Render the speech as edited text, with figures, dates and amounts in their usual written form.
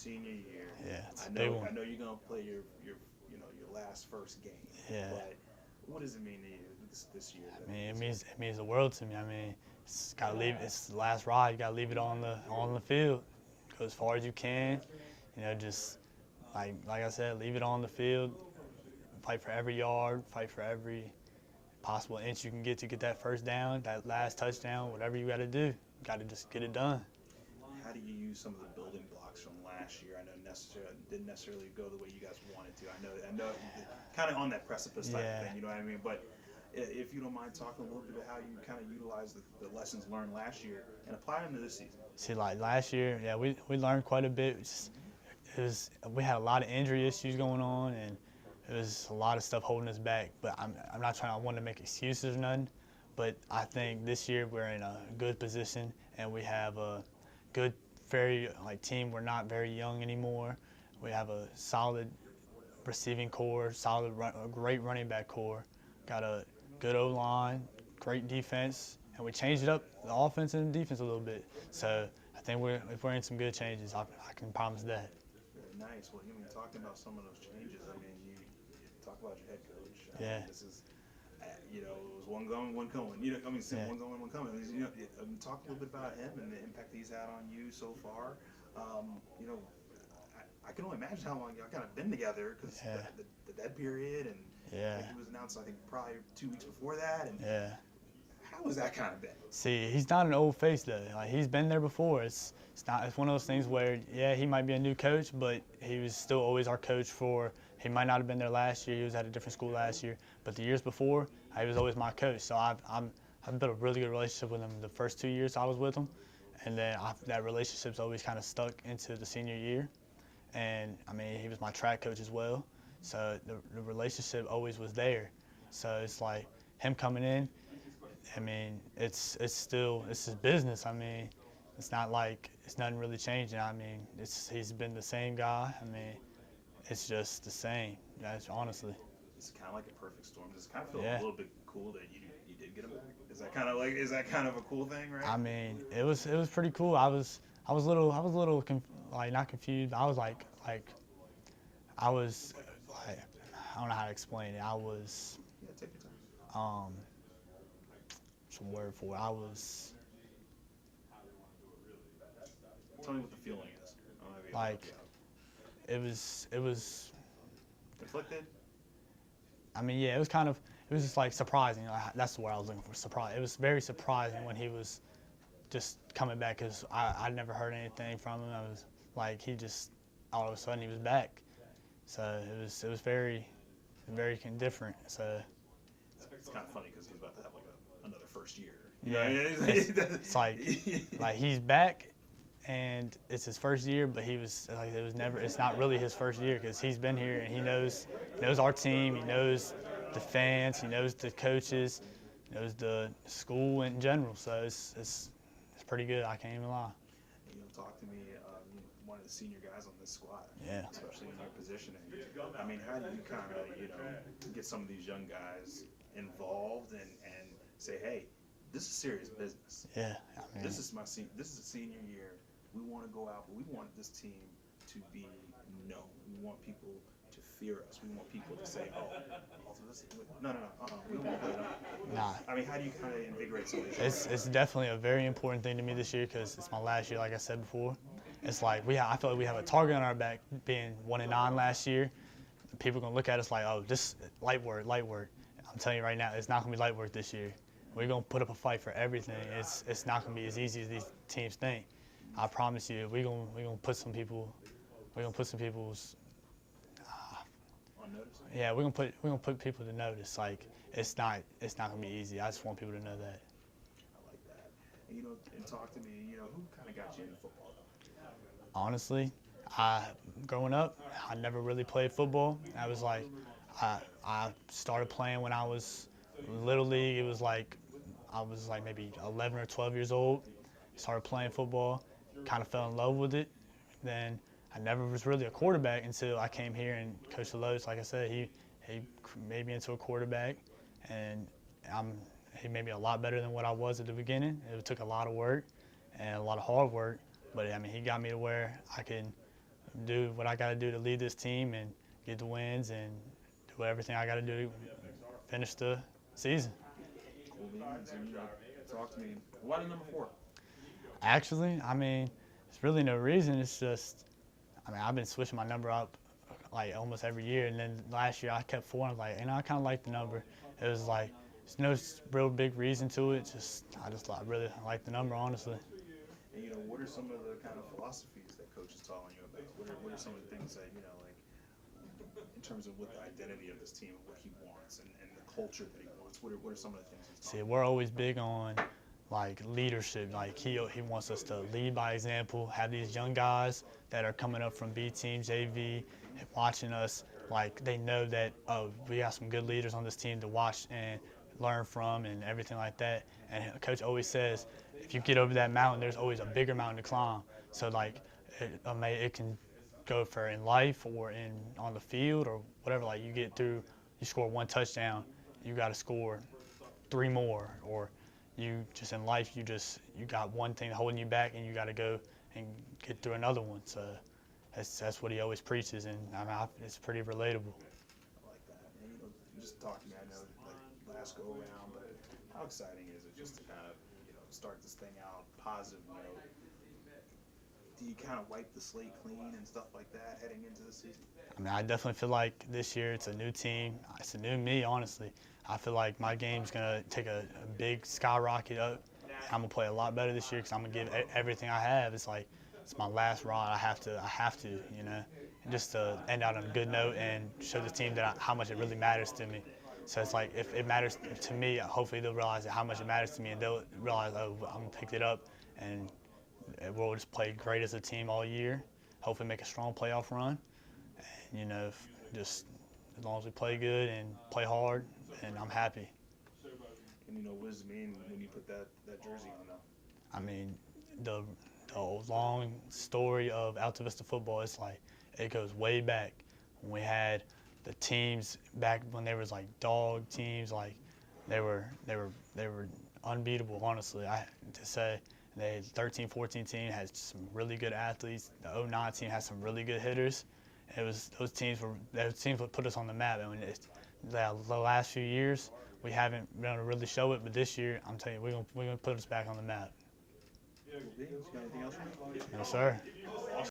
senior year. Yeah, it's I a big one. know you're gonna play your first game. Yeah. But what does it mean to you this year? I mean, it means the world to me. I mean, it's the last ride. You gotta leave it on the field. Go as far as you can. You know, just like I said, leave it on the field. Fight for every yard. Fight for every possible inch you can get to get that first down, that last touchdown, whatever you got to do. You got to just get it done. How do you use some of the building blocks from last year? I know didn't necessarily go the way you guys wanted to. I know, kind of on that precipice type of thing. You know what I mean? But if you don't mind talking a little bit about how you kind of utilize the lessons learned last year and apply them to this season. See, like last year, yeah, we learned quite a bit. We had a lot of injury issues going on, and it was a lot of stuff holding us back. But I want to make excuses or nothing. But I think this year we're in a good position, and we have a good, team. We're not very young anymore. We have a solid receiving core, a great running back core. Got a good O-line, great defense, and we changed it up, the offense and the defense a little bit. So I think if we're in some good changes, I can promise that. Very nice. Well, you were talking about some of those changes. I mean, you talk about your head coach. Yeah. This is, it was one going, one coming. One going, one coming. Talk a little bit about him and the impact he's had on you so far. I can only imagine how long y'all kind of been together because the dead period and he was announced, I think, probably 2 weeks before that. And how has that kind of been? See, he's not an old face though. Like, he's been there before. It's one of those things where he might be a new coach, but he was still always our coach for. He might not have been there last year. He was at a different school last year, but the years before, he was always my coach. So I've built a really good relationship with him the first 2 years I was with him, and then that relationship's always kind of stuck into the senior year. And I mean, he was my track coach as well, so the relationship always was there. So it's like him coming in. I mean, it's his business. I mean, it's not like it's nothing really changing. I mean, he's been the same guy. I mean, it's just the same. That's honestly. It's kind of like a perfect storm. Does it kind of feel a little bit cool that you did get him back? Is that kind of a cool thing, right? I mean, it was pretty cool. I was a little not confused. I was like I don't know how to explain it. I was take your time. What's the word for it? I was Tell me what the feeling is. it was conflicted. I mean, it was just like surprising. That's the word I was looking for. Surprise. It was very surprising when he was just coming back because I'd never heard anything from him. I was like, he just all of a sudden he was back. So it was very, very different. So it's kind of funny because he's about to have another first year. It's like he's back, and it's his first year, but it's not really his first year because he's been here and he knows our team, he knows the fans, he knows the coaches, he knows the school in general. So it's pretty good. I can't even lie. Talk to me. One of the senior guys on this squad, especially in your position. I mean, how do you kind of get some of these young guys involved and say, hey, this is serious business. Yeah. I mean, this is a senior year. We want to go out, but we want this team to be known. We want people to fear us. We want people to say, oh, no, we don't want to play that. Nah. I mean, how do you kind of invigorate some of these? It's definitely a very important thing to me this year because it's my last year, like I said before. It's like I feel like we have a target on our back being 1-9 last year. People are going to look at us like, oh, this light work. I'm telling you right now, it's not going to be light work this year. We're going to put up a fight for everything. It's not going to be as easy as these teams think. I promise you, we're going to put some people's on notice. Yeah, we're gonna put people to notice. Like it's not gonna be easy. I just want people to know that. I like that. And talk to me. Who kind of got you into football? Honestly, growing up, I never really played football. I was like, I started playing when I was little league. It was like I was like maybe 11 or 12 years old. Started playing football. Kind of fell in love with it. Then I never was really a quarterback until I came here and Coach Deloach, like I said, he made me into a quarterback, and he made me a lot better than what I was at the beginning. It took a lot of work and a lot of hard work, but I mean he got me to where I can do what I got to do to lead this team and get the wins and do everything I got to do to finish the season. Cool beans. And, talk to me. Why the number 4? Actually, I mean, it's really no reason. It's just, I mean, I've been switching my number up like almost every year, and then last year I kept 4. I was like, I kind of like the number. It was like, there's no real big reason to it. I really like the number, honestly. And, what are some of the kind of philosophies that Coach is telling you about? What are some of the things that, like, in terms of what the identity of this team, what he wants, and the culture that he wants? What are some of the things he's talking about? See, we're always big on, like, leadership. Like, he wants us to lead by example, have these young guys that are coming up from B team, JV, and watching us, like, they know that, oh, we got some good leaders on this team to watch and learn from and everything like that. And Coach always says, if you get over that mountain, there's always a bigger mountain to climb. So, like, it can go for in life or on the field or whatever. Like, you score 1 touchdown, you got to score 3 more. Or you just in life, you got one thing holding you back, and you got to go and get through another one. So that's what he always preaches, and it's pretty relatable. I like that. And, just talking, I know, like, last go around, but how exciting is it just to kind of, start this thing out positive? Do you kind of wipe the slate clean and stuff like that heading into the season? I mean, I definitely feel like this year it's a new team. It's a new me, honestly. I feel like my game's going to take a big skyrocket up. I'm going to play a lot better this year because I'm going to give everything I have. It's like, it's my last ride. I have to, just to end out on a good note and show the team how much it really matters to me. So it's like, if it matters to me, hopefully they'll realize how much it matters to me, and they'll realize, oh, I'm going to pick it up, and we'll just play great as a team all year, hopefully make a strong playoff run, and, just as long as we play good and play hard, and I'm happy. And, what does it mean when you put that jersey on now? I mean, the long story of Altavista football, it's like, it goes way back when we had the teams back when they was like dog teams, like they were unbeatable, honestly. I have to say, the 13-14 team had some really good athletes. The 09 team had some really good hitters. Those teams would put us on the map. And the last few years we haven't been able to really show it, but this year I'm telling you, we're gonna put us back on the map. Cool beans. You got anything else for me? Yes, sir.